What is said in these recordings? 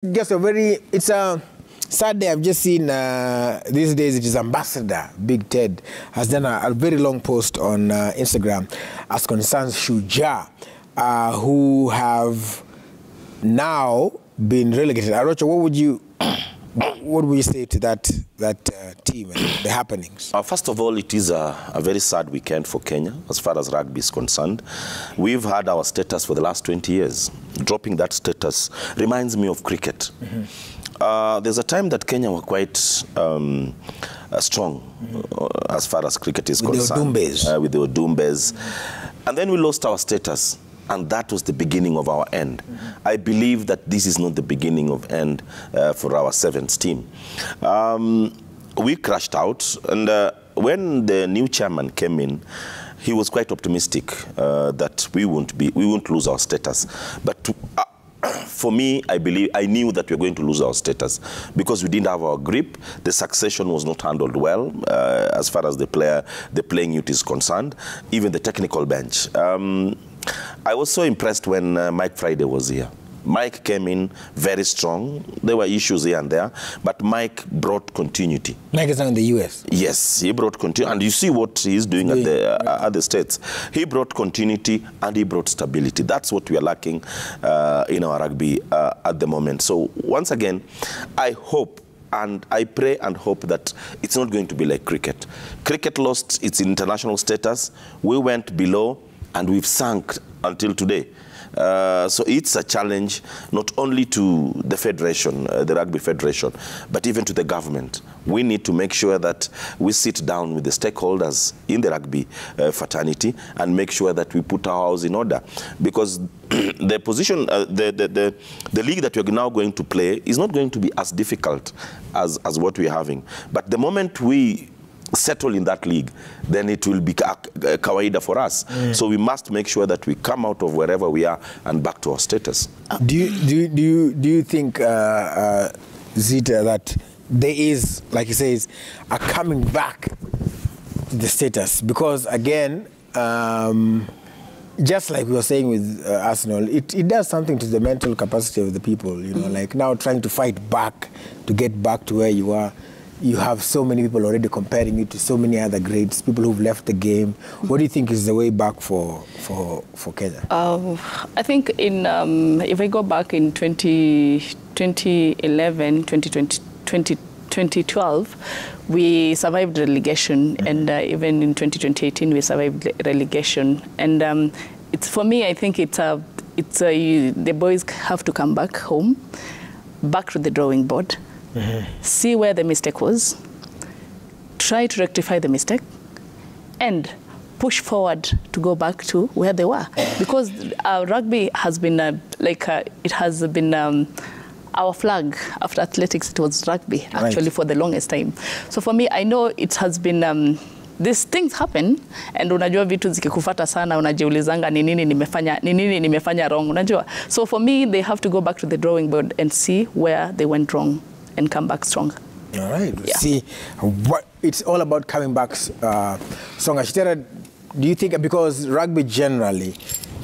Just it's a sad day. I've just seen these days it is Ambassador Big Ted has done a very long post on Instagram as concerns Shujaa, who have now been relegated. Arocha, what would you say to that team and the happenings? First of all, it is a very sad weekend for Kenya as far as rugby is concerned. We've had our status for the last 20 years. Dropping that status reminds me of cricket. There's a time that Kenya were quite strong as far as cricket is concerned. With the Odumbes. And then we lost our status. And that was the beginning of our end. I believe that this is not the beginning of end for our sevens team. We crashed out, and when the new chairman came in, he was quite optimistic that we won't lose our status. But for me, I knew that we were going to lose our status because we didn't have our grip. The succession was not handled well as far as the playing youth is concerned, even the technical bench. I was so impressed when Mike Friday was here. Mike came in very strong. There were issues here and there, but Mike brought continuity. Mike is now in the US. Yes, he brought continuity. And you see what he's doing at the States. He brought continuity and he brought stability. That's what we are lacking in our rugby at the moment. So once again, I hope and I pray and hope that it's not going to be like cricket. Cricket lost its international status. We went below and we've sunk until today. So it's a challenge not only to the federation, the Rugby Federation, but even to the government. We need to make sure that we sit down with the stakeholders in the rugby fraternity and make sure that we put our house in order. Because the position, the league that we're now going to play is not going to be as difficult as what we're having. But the moment we settle in that league, then it will be kawaida for us. So we must make sure that we come out of wherever we are and back to our status. Do you think, Zita, that there is, like he says, a coming back to the status? Because again, just like we were saying with Arsenal, it does something to the mental capacity of the people, you know, like now trying to fight back to get back to where you are. You have so many people already comparing you to so many other greats, people who've left the game. What do you think is the way back for Kenya? I think if I go back in 2011, 2012, we survived relegation, and even in 2018 we survived relegation. And for me, I think the boys have to come back home, back to the drawing board. See where the mistake was, try to rectify the mistake, and push forward to go back to where they were. Because rugby has been it has been our flag after athletics. It was rugby actually for the longest time. So for me, I know it has been these things happen, and unajua vitu zikikufata sana unajiulizanga ni nini nimefanya wrong, unajua. So for me, they have to go back to the drawing board and see where they went wrong and come back stronger. All right. Yeah. See, it's all about coming back stronger. Shitera, do you think, because rugby generally,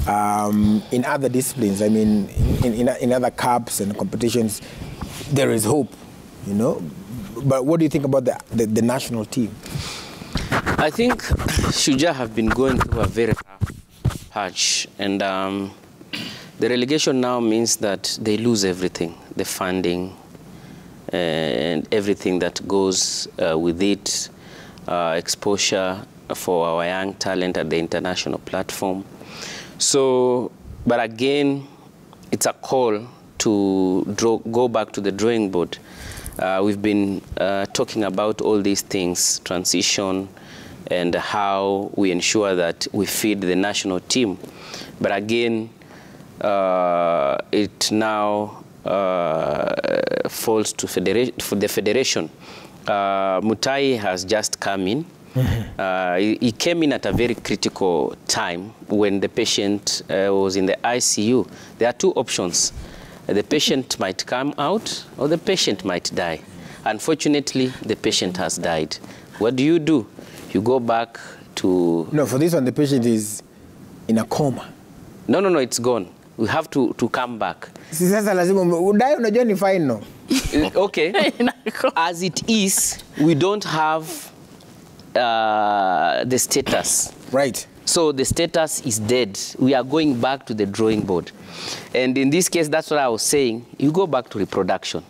in other disciplines, I mean, in other cups and competitions, there is hope, you know? But what do you think about the national team? I think Shujaa have been going through a very tough patch, and the relegation now means that they lose everything, the funding, and everything that goes with it, exposure for our young talent at the international platform. So, but again, it's a call to go back to the drawing board. We've been talking about all these things, transition, and how we ensure that we feed the national team. But again, it now falls to the federation. Mutai has just come in. He came in at a very critical time when the patient was in the ICU. There are two options. The patient might come out or the patient might die. Unfortunately, the patient has died. What do? You go back to... No, for this one, the patient is in a coma. No, it's gone. We have to come back. Si sasa lazima udai unajua ni final. Okay. As it is, we don't have the status. Right. So the status is dead. We are going back to the drawing board. And in this case, that's what I was saying. You go back to reproduction.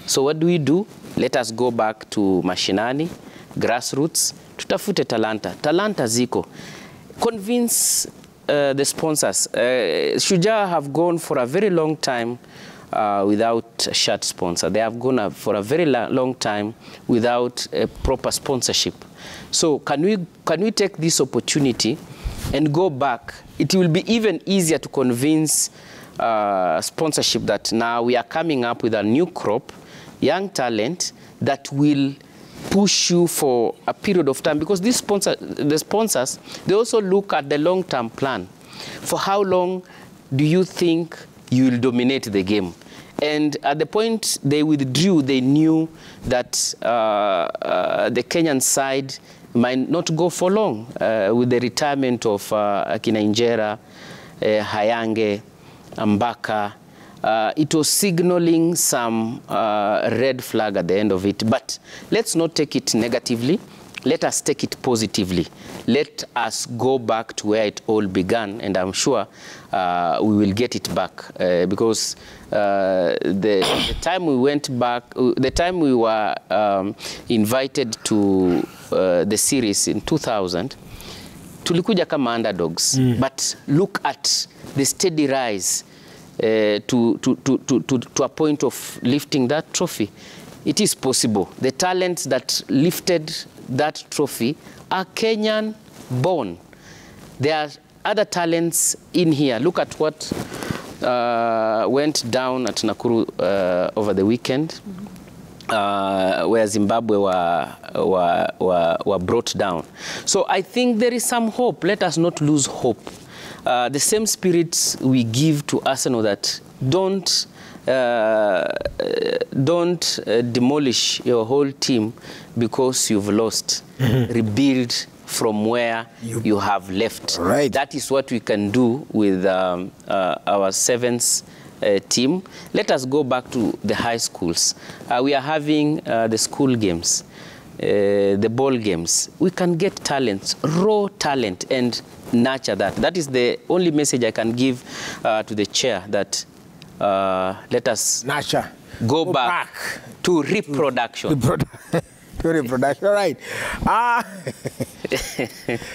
So what do? Let us go back to mashinani, grassroots, tutafute talanta. Talanta ziko. Convince the sponsors. Shujaa have gone for a very long time without a shirt sponsor. They have gone for a very long time without a proper sponsorship. So can we take this opportunity and go back? It will be even easier to convince sponsorship that now we are coming up with a new crop, young talent that will push you for a period of time, because the sponsors, they also look at the long-term plan. For how long do you think you will dominate the game? And at the point they withdrew, they knew that the Kenyan side might not go for long with the retirement of Akina Injera, Hayange, Mbaka. It was signaling some red flag at the end of it. But let's not take it negatively. Let us take it positively. Let us go back to where it all began, and I'm sure we will get it back because the time we went back, the time we were invited to the series in 2000, tulikuja kama underdogs. But look at the steady rise to a point of lifting that trophy. It is possible. The talents that lifted that trophy are Kenyan born. There are other talents in here. Look at what went down at Nakuru over the weekend, where Zimbabwe were brought down. So I think there is some hope. Let us not lose hope. The same spirit we give to Arsenal, that don't demolish your whole team because you've lost. Rebuild from where you have left. Right. That is what we can do with our sevens team. Let us go back to the high schools. We are having the school games, the ball games. We can get talents, raw talent, and nurture that. That is the only message I can give to the chair, that let us nurture. Go back to reproduction. To reproduction. All right. All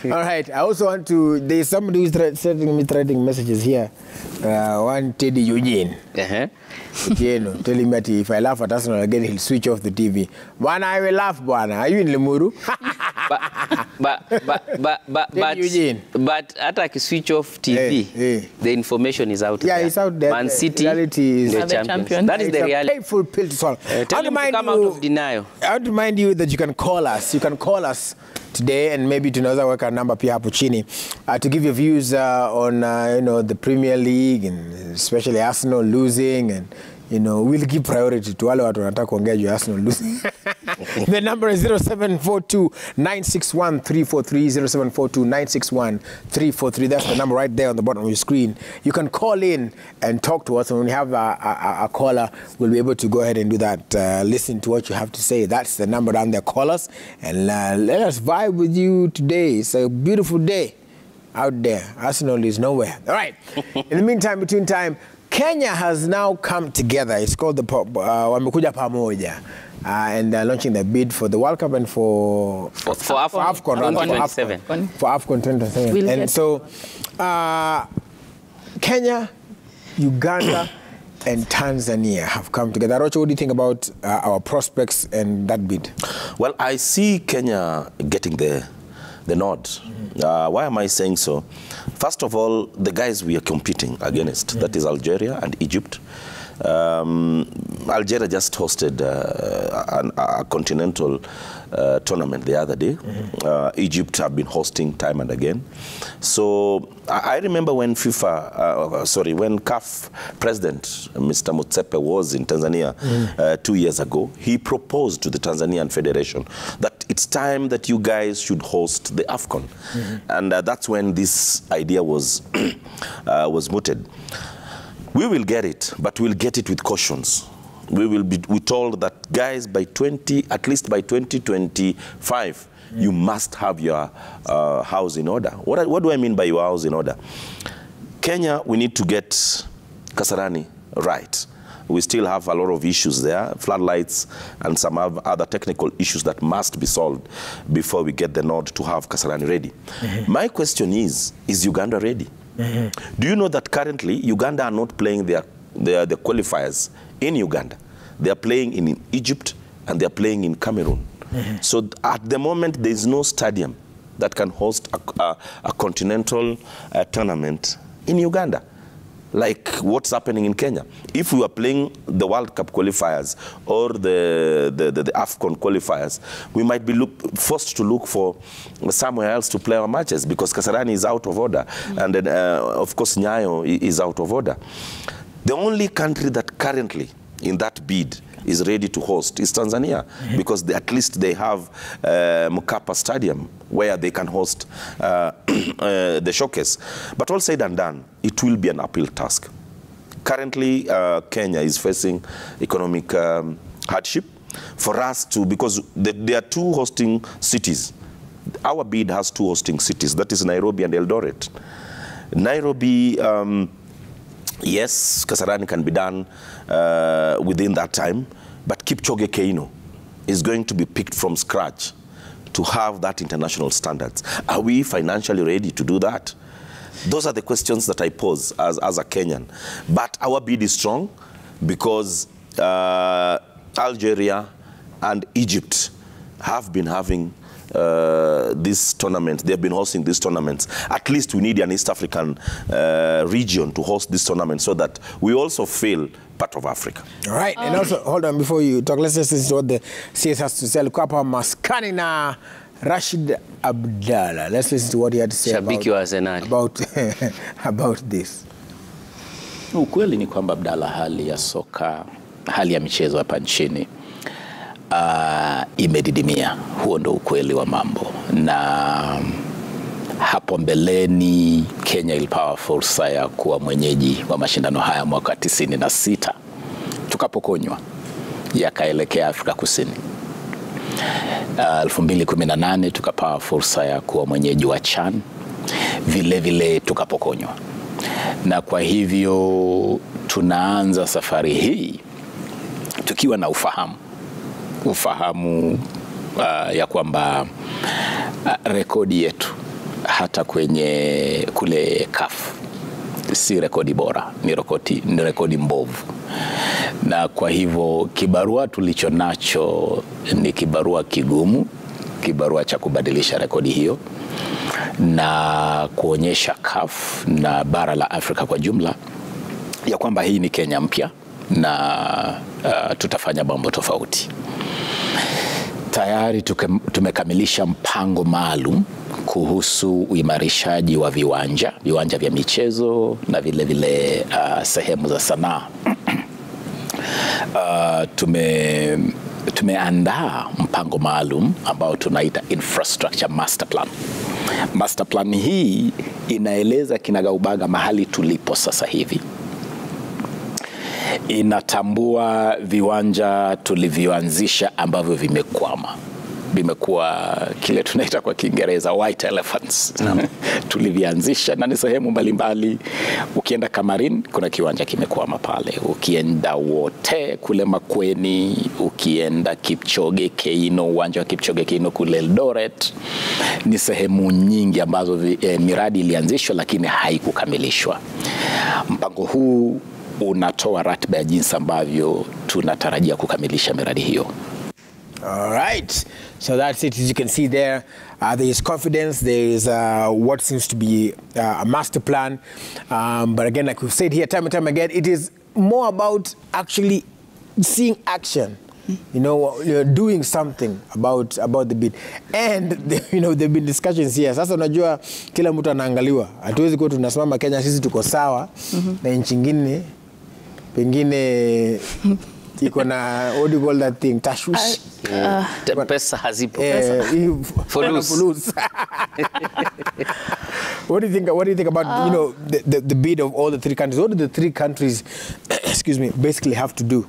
right. I also want to, there's somebody who's sending me threatening messages here. One Teddy Eugene. Telling me that if I laugh at Arsenal again, he'll switch off the TV. Bwana, I will laugh, Bwana. Are you in Limuru? but at switch off TV, the information is out there. Yeah, it's out there. Man City, reality is the champions. That is the reality. It's a painful pill to swallow. Tell him to come out of denial. I want to remind you that you can call us. You can call us today, and maybe tunaweza weka namba pia hapo chini to give your views on the Premier League, and especially Arsenal losing, and we'll give priority to wale watu wanataka kuongea juu Arsenal losing. The number is 0742-961-343, 0742-961-343. That's the number right there on the bottom of your screen. You can call in and talk to us, and when we have a caller, we'll be able to go ahead and do that. Listen to what you have to say. That's the number down there. Call us and let us vibe with you today. It's a beautiful day out there. Arsenal is nowhere. All right. In the meantime, between time, Kenya has now come together. It's called the Wamekuja Pamoja. And they're launching the bid for the World Cup and for AFCON 2027. For AFCON 2027. And so Kenya, Uganda, and Tanzania have come together. Rocho, what do you think about our prospects and that bid? Well, I see Kenya getting the nod. Why am I saying so? First of all, the guys we are competing against, that is Algeria and Egypt. Algeria just hosted a continental tournament the other day. Egypt have been hosting time and again. So I remember when when CAF president, Mr. Motsepe, was in Tanzania 2 years ago, he proposed to the Tanzanian Federation that it's time that you guys should host the AFCON. And that's when this idea was, was mooted. We will get it, but we'll get it with cautions. We told that, guys, at least by 2025, you must have your house in order. What do I mean by your house in order? Kenya, we need to get Kasarani right. We still have a lot of issues there, floodlights and some other technical issues that must be solved before we get the nod to have Kasarani ready. My question is Uganda ready? Do you know that currently Uganda are not playing the qualifiers in Uganda? They are playing in Egypt and they are playing in Cameroon. So at the moment, there is no stadium that can host a continental tournament in Uganda, like what's happening in Kenya. If we were playing the World Cup qualifiers or the AFCON qualifiers, we might be forced to look for somewhere else to play our matches because Kasarani is out of order. And then, of course, Nyayo is out of order. The only country that currently in that bid is ready to host is Tanzania, because at least they have Mkapa Stadium where they can host the showcase. But all said and done, it will be an uphill task. Currently, Kenya is facing economic hardship. For us to, because there are 2 hosting cities. Our bid has 2 hosting cities, that is Nairobi and Eldoret. Nairobi, yes, Kasarani can be done within that time, but Kipchoge Keino is going to be picked from scratch to have that international standards. Are we financially ready to do that? Those are the questions that I pose as a Kenyan. But our bid is strong because Algeria and Egypt have been having this tournament. They've been hosting these tournaments. At least we need an East African region to host this tournament so that we also feel part of Africa. All right. And also, hold on, before you talk, let's just listen to what the CS has to say. Hapa maskani na Rashid Abdallah. Let's listen to what he had to say about this. Ukweli ni kwamba Abdallah, hali ya soka, hali ya michezo hapa nchini imedidimia. Huo ndo ukweli wa mambo. Na hapo mbeleni Kenya ilipewa fursa ya kuwa mwenyeji wa mashindano haya mwaka 96. Tukapokonywa yakaelekea Afrika Kusini. 2018 tukapewa fursa ya kuwa mwenyeji wa CHAN. Vile vile tukapokonywa. Na kwa hivyo tunaanza safari hii tukiwa na ufahamu ya kwamba rekodi yetu hata kwenye kule CAF si rekodi bora, ni rekodi mbovu. Na kwa hivyo kibarua tulicho nacho ni kibarua kigumu, kibarua cha kubadilisha rekodi hiyo na kuonyesha CAF na bara la Afrika kwa jumla ya kwamba hii ni Kenya mpya na tutafanya mambo tofauti. Tayari tumekamilisha mpango maalum kuhusu uimarishaji wa viwanja vya michezo na vile vile sehemu za sanaa. Tumeandaa mpango maalum ambao tunaita infrastructure master plan. Master plan hii inaeleza kinagaubaga mahali tulipo sasa hivi. Inatambua viwanja tulivyoanzisha ambavyo vimekuwa kile tunaita kwa Kiingereza white elephants. Tulivyoanzisha na ni sehemu mbalimbali. Ukienda Kamarin kuna kiwanja kimekwama pale, ukienda Wote kule Makweni, ukienda Kipchoge Keino, uwanja wa Kipchoge Keino kule Eldoret. Ni sehemu nyingi ambazo miradi ilianzishwa lakini haikukamilishwa. Mpango huu unatoa ratiba ya jinsi ambavyo tunatarajia kukamilisha miradi hiyo. All right. So that's it. As you can see there, there is confidence. There is what seems to be a master plan. But again, like we've said here time and time again, it is more about actually seeing action. You know, doing something about the bid. And there've been discussions here. Sasa unajua kila mtu anaangaliwa. Hatuwezi kuwa tunasimama Kenya sisi tuko sawa na nchi nyingine pengine iko na, what do you call that thing, tashwish. Pesa hazipo. For lose. What do you think about, you know, the bid of all the three countries? What do the three countries, excuse me, basically have to do?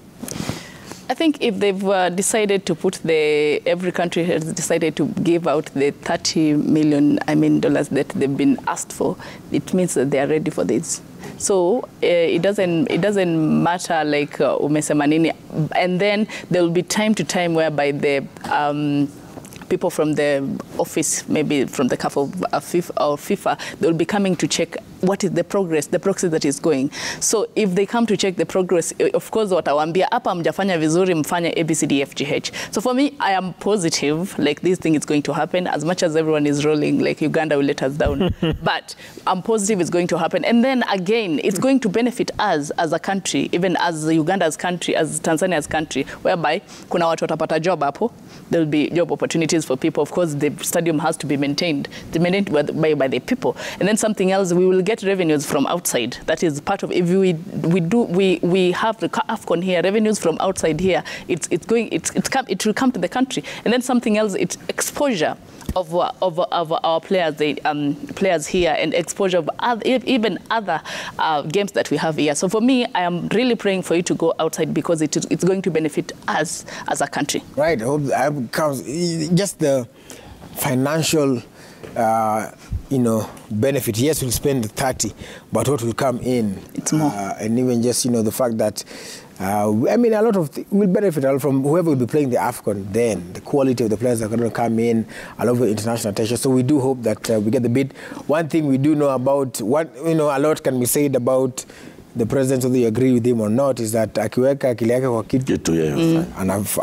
I think if they've decided to put every country has decided to give out the $30 million, dollars that they've been asked for, it means that they are ready for this. So it doesn't matter like umesema nini, and then there will be time to time whereby the people from the office, maybe from the CAF or FIFA, they will be coming to check what is the progress that is going. So if they come to check the progress, of course, watawambia hapa mjafanya vizuri, mfanya ABCDFGH. So for me, I am positive, like this thing is going to happen, as much as everyone is rolling, like Uganda will let us down. But I'm positive it's going to happen. And then again, it's going to benefit us as a country, even as Uganda's country, as Tanzania's country, whereby kuna watu watapata job hapo. There will be job opportunities for people. Of course, the stadium has to be maintained by the people. And then something else, we will get revenues from outside. That is part of, if we have the AFCON here, revenues from outside here, it will come to the country. And then something else, it's exposure of our players, players here, and exposure of even other games that we have here. So for me, I am really praying for you to go outside, because it's going to benefit us as a country. Right. Just the financial, you know, benefit. Yes, we'll spend 30, but what will come in? It's more. And even just, you know, the fact that, a lot of will benefit a lot from whoever will be playing the AFCON. Then the quality of the players are going to come in, a lot of international attention. So we do hope that we get the bid. One thing we do know about, a lot can be said about the president, whether you agree with him or not, is that akiweka akili yake kwa kitu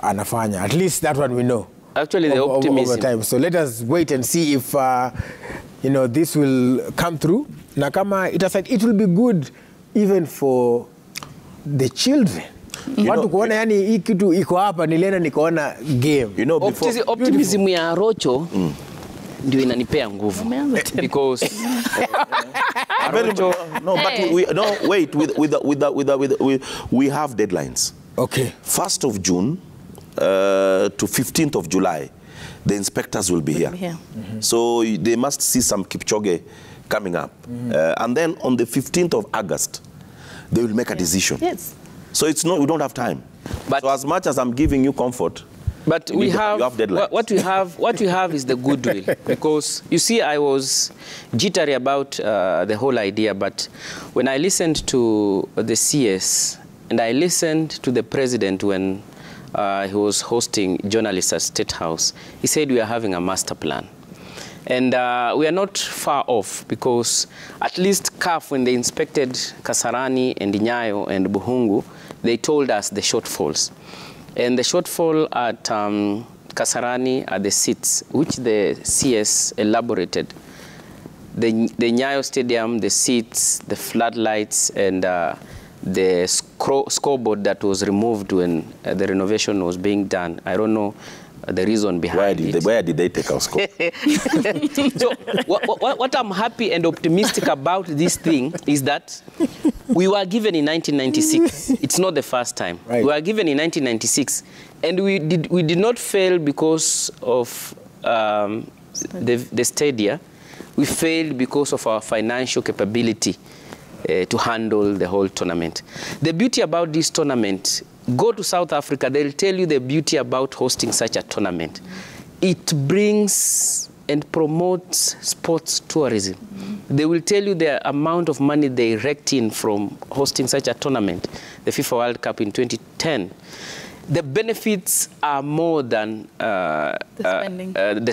anafanya. At least that one we know. Actually, the optimism. Over time. So let us wait and see if this will come through. Nakama, it will be good even for the children. Watu kuona yani hii kitu iko hapa, nilienda nikaona game. You know, before optimism ya Rocho ndio inanipea nguvu. Because we have deadlines. Okay. 1st of June to 15th of July, the inspectors will be here. So they must see some Kipchoge coming up. And then on the 15th of August, they will make a decision. Yes. So we don't have time. But so as much as I'm giving you comfort, but you have deadlines. What we have is the goodwill. Because you see, I was jittery about the whole idea, but when I listened to the CS and I listened to the president when he was hosting journalists at State House, he said we are having a master plan. And we are not far off, because at least CAF, when they inspected Kasarani and Nyayo and Buhungu, they told us the shortfalls. And the shortfall at Kasarani are the seats, which the CS elaborated. The Nyayo Stadium, the seats, the floodlights, and the scoreboard that was removed when the renovation was being done. I don't know the reason behind it. Where did they take our score? So what I'm happy and optimistic about this thing is that we were given in 1996. It's not the first time. Right. We were given in 1996, and we did not fail because of the stadia. We failed because of our financial capability to handle the whole tournament. The beauty about this tournament, go to South Africa, they'll tell you the beauty about hosting such a tournament. It brings and promotes sports tourism. They will tell you the amount of money they raked in from hosting such a tournament, the FIFA World Cup in 2010. The benefits are more than the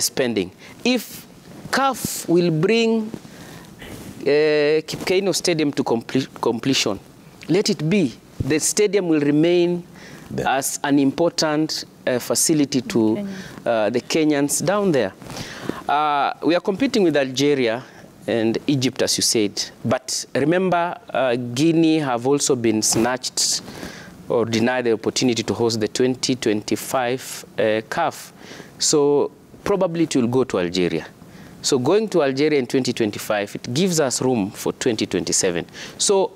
spending. If CAF will bring Kipkeino Stadium to completion, let it be. The stadium will remain as an important facility to the Kenyans down there. We are competing with Algeria and Egypt, as you said. But remember, Guinea have also been snatched or denied the opportunity to host the 2025 CAF. So probably it will go to Algeria. So going to Algeria in 2025, it gives us room for 2027. So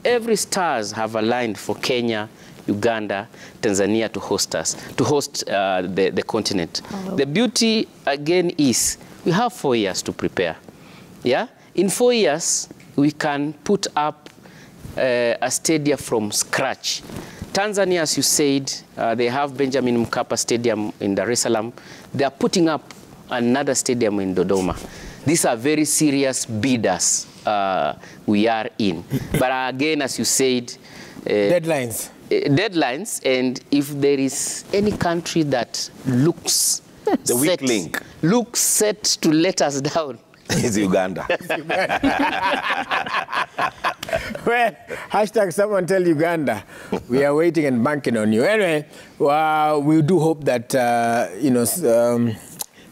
every stars have aligned for Kenya Uganda, Tanzania to host us, to host the continent. Oh. The beauty again is we have 4 years to prepare. Yeah, in 4 years we can put up a stadium from scratch. Tanzania, as you said, they have Benjamin Mkapa Stadium in Dar es Salaam. They are putting up another stadium in Dodoma. These are very serious bidders we are in. But again, as you said, deadlines. Deadlines, and if there is any country that looks the weak link, looks set to let us down, is Uganda. Well, hashtag someone tell Uganda. We are waiting and banking on you. Anyway, we do hope that,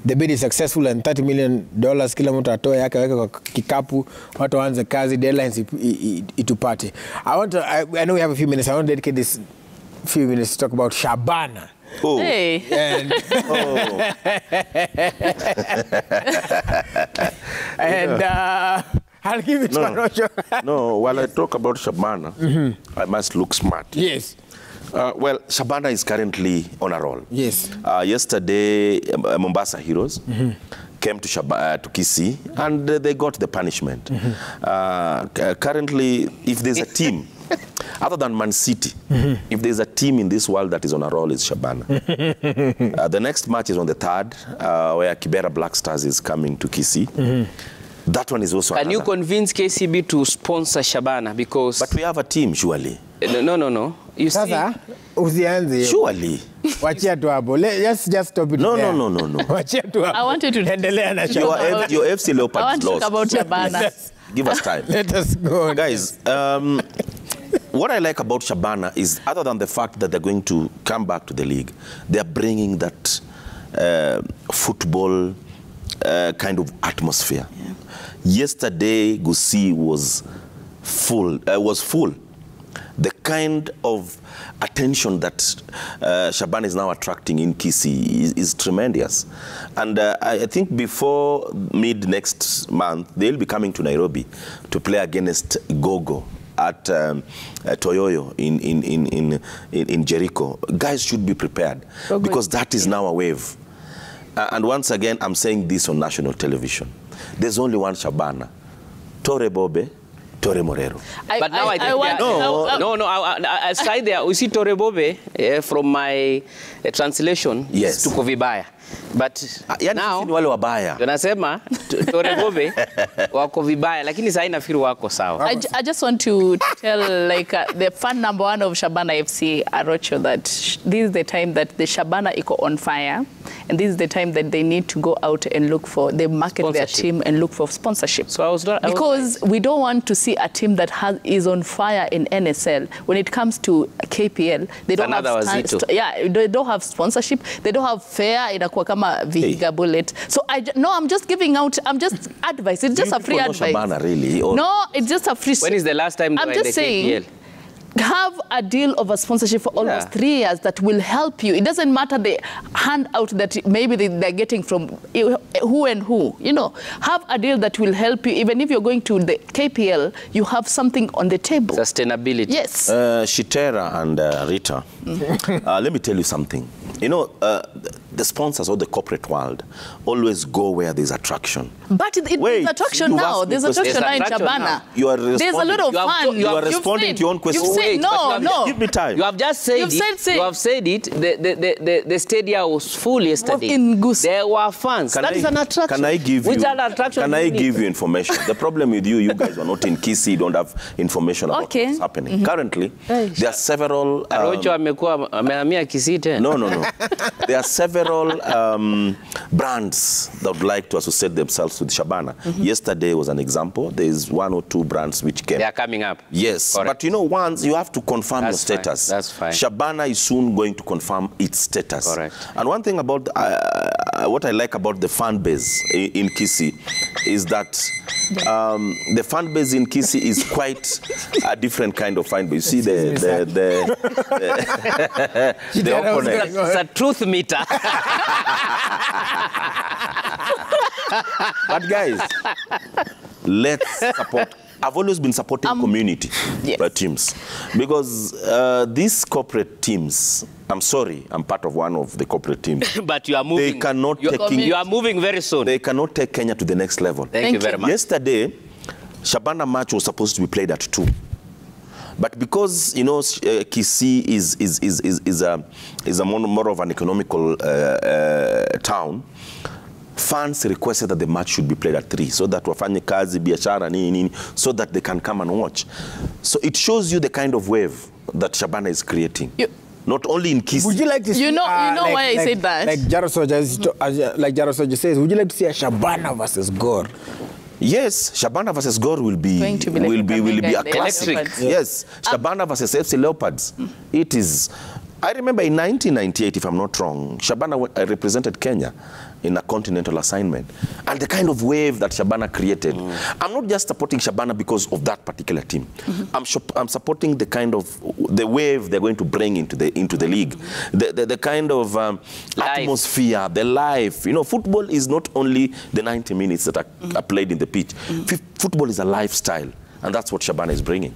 the bid is successful and $30 million kila mtu atoe yake weke kwa kikapu, watu waanze kazi, deadlines itupate. I know we have a few minutes. I want to dedicate this few minutes to talk about Shabana. Oh. Hey. And, and I'll give it to Arocho. No, while I talk about Shabana, I must look smart. Yes. Well, Shabana is currently on a roll. Yes. Yesterday, Mombasa Heroes came to Kisii, and they got the punishment. Currently, if there's a team, other than Man City, if there's a team in this world that is on a roll, it's Shabana. The next match is on the 3rd, where Kibera Black Stars is coming to Kisii. That one is also Can you convince KCB to sponsor Shabana? Because... But we have a team, surely. No. You see... Surely. Let's just stop it. No. I wanted to... Your FC Leopards I want to talk about Shabana. Give us time. Let us go on. Guys, what I like about Shabana is, other than the fact that they're going to come back to the league, they're bringing that football kind of atmosphere. Yeah. Yesterday, Gusii was full. The kind of attention that Shabana is now attracting in Kisii is tremendous. And I think before mid-next month, they'll be coming to Nairobi to play against Gogo at Toyoyo in Jericho. Guys should be prepared, because that is now a wave. And once again, I'm saying this on national television. There's only one Shabana. Tore Bobe, Tore Morero. But now I think I side there. We see Tore Bobe from my translation. Yes. Tuko vibaya. But now wale wabaya. Tunasema Tore Bobe wako vibaya, lakini sasa inafikiri wako sawa. I just want to tell the fan number 1 of Shabana FC, Arocho, that this is the time that the Shabana iko on fire, and this is the time that they need to go out and look for, they market their team and look for sponsorship. So because we don't want to see a team that is on fire in NSL. When it comes to KPL, they don't they don't have sponsorship, they don't have fair, inakuwa kama vihiga bullet. So I'm just giving out, I'm just advice. It's just a free advice. Shabana, really? Or... No, it's just a free. When is the last time I'm just saying, have a deal of a sponsorship for almost 3 years that will help you. It doesn't matter the handout that maybe they're getting from who and who. Have a deal that will help you. Even if you're going to the KPL, you have something on the table. Sustainability. Yes. Shitera and Rita, let me tell you something. The sponsors or the corporate world always go where there's attraction. But there's attraction now. There's attraction now in Shabana. There's a lot of fun. You are responding to your own question. No. Give me time. You have just said You have said it. The stadium was full yesterday. In Gusii. There were fans. That is an attraction. Can I give you information? The problem with you guys are not in Kisii. You don't have information about what's happening. Currently, there are several... Arocho amehamia Kisii tena. No. There are several brands that would like to associate themselves with Shabana. Yesterday was an example. There is 1 or 2 brands which came. They are coming up. Yes. Correct. But once you have to confirm your status. That's fine. Shabana is soon going to confirm its status. Correct. And one thing about what I like about the fan base in Kisii is that the fan base in Kisii is quite a different kind of fan base. You see the opponent. It's a truth meter. But guys, let's support I've always been supporting community teams, because these corporate teams, I'm sorry, I'm part of one of the corporate teams. But you are moving. They cannot you are moving very soon. They cannot take Kenya to the next level. Thank you very much. Yesterday, Shabana match was supposed to be played at 2. But because, you know, Kisii is a more of an economical town, fans requested that the match should be played at 3, so that wafanye kazi, biashara, nini, so that they can come and watch. So it shows you the kind of wave that Shabana is creating. Not only in Kisii. Would you like to see, why I said that? Like Jaro Soja says, would you like to see a Shabana versus Gor? Yes, Shabana versus Gor will be a classic. Yes, Shabana versus FC Leopards. It is. I remember in 1998, if I'm not wrong, Shabana represented Kenya in a continental assignment. And the kind of wave that Shabana created. I'm not just supporting Shabana because of that particular team. I'm supporting the kind of, the wave they're going to bring into the league. The kind of atmosphere, the life. You know, football is not only the 90 minutes that are played in the pitch. Football is a lifestyle. And that's what Shabana is bringing.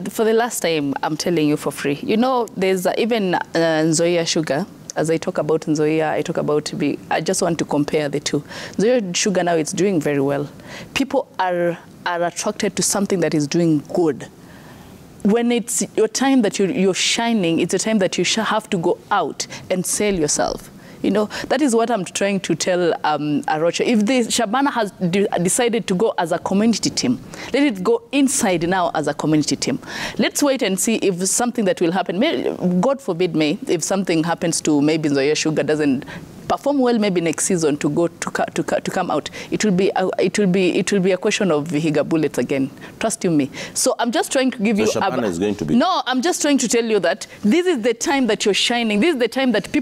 For the last time, I'm telling you for free. You know, there's even Nzoia Sugar. As I talk about Nzoia, I talk about I just want to compare the two. Nzoia Sugar now, it's doing very well. People are attracted to something that is doing good. When it's your time that you're shining, it's a time that you have to go out and sell yourself. You know, that is what I'm trying to tell Arocho. If the Shabana has decided to go as a community team, let it go inside now as a community team. Let's wait and see if something that will happen. God forbid, if something happens to maybe Nzoia Sugar doesn't perform well, maybe next season to come out, it will be a question of Vihiga bullets again. Trust you me. So I'm just trying to give you. Shabana is going to be. No, I'm just trying to tell you that this is the time that you're shining. This is the time that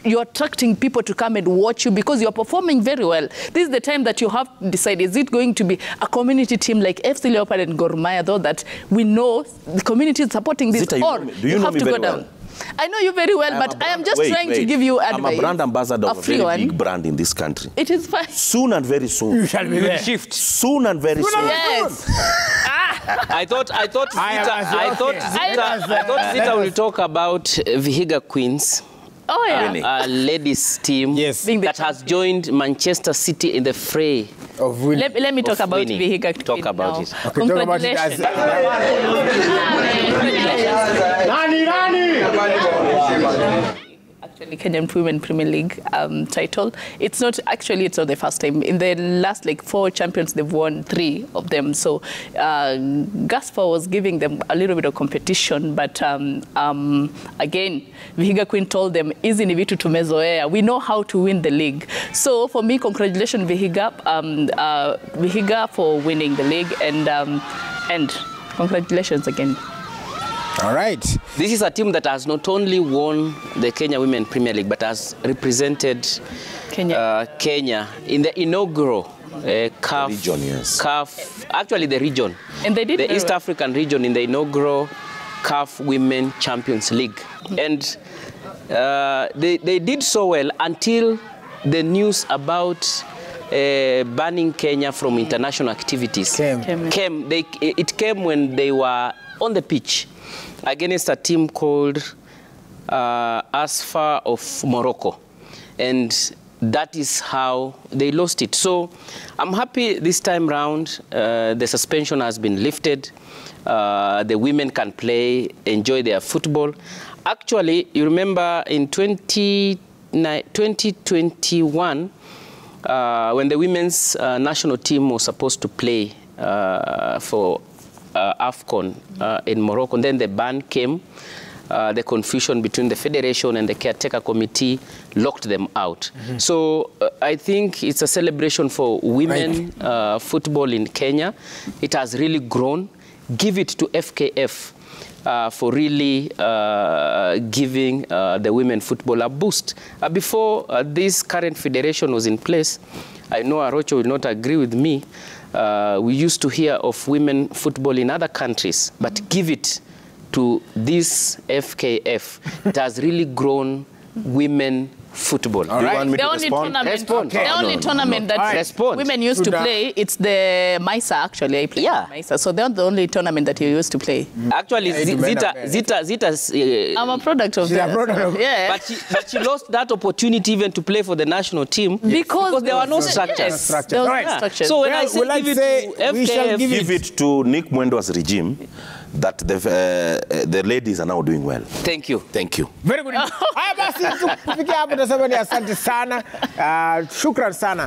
you're attracting people to come and watch you because you're performing very well. This is the time that you have to decide: is it going to be a community team like FC Leopard and Gor Mahia, though that we know the community is supporting this, Zita, or you have to go down. I know you very well, but I am just trying to give you advice. I'm a brand ambassador of a very big brand in this country. It is fine. Soon and very soon. You shall be there. Shift. Soon and very soon. Yes. I thought Zita will talk about Vihiga Queens. Oh, yeah. A ladies team that has joined Manchester City in the fray. Let me talk about Vihiga. Talk about it. Okay, talk about it as Actually, Kenyan Women Premier League title. It's not the first time. In the last 4 champions, they've won 3 of them. So Gaspar was giving them a little bit of competition, but again, Vihiga Queen told them, "Easy ni vitu tumezoea. We know how to win the league." So for me, congratulations Vihiga for winning the league, and congratulations again. All right. This is a team that has not only won the Kenya Women Premier League, but has represented Kenya in the inaugural CAF, region, yes. CAF, actually the region. And they did the East African region in the inaugural CAF Women Champions League. And they did so well until the news about banning Kenya from international activities came. It came when they were on the pitch against a team called Asfa of Morocco. And that is how they lost it. So I'm happy this time round the suspension has been lifted. The women can play, enjoy their football. Actually, you remember in 2021, when the women's national team was supposed to play for AFCON in Morocco, and then the ban came. The confusion between the federation and the caretaker committee locked them out. So I think it's a celebration for women football in Kenya. It has really grown. Give it to FKF for really giving the women football a boost. Before this current federation was in place, I know Arocho will not agree with me. We used to hear of women football in other countries, but give it to this FKF. It has really grown women football. Do you want me The to only respond? tournament, Respond. the only tournament that Respond. women used to play, it's the Maisa actually. I played Yeah. Maisa. So they're the only tournament that you used to play. Actually, Zita's I'm a product of that. Yeah. but she lost that opportunity even to play for the national team Because there were no yes, structures. there was no Right. structures. So when Well, I say will I give say it to we shall FKF, give Give it to Nick Mwendo's regime that the ladies are now doing well. thank you. Thank you. Very good. Haya basi, tufikia hapo, tunasema ni asante sana. Shukran sana.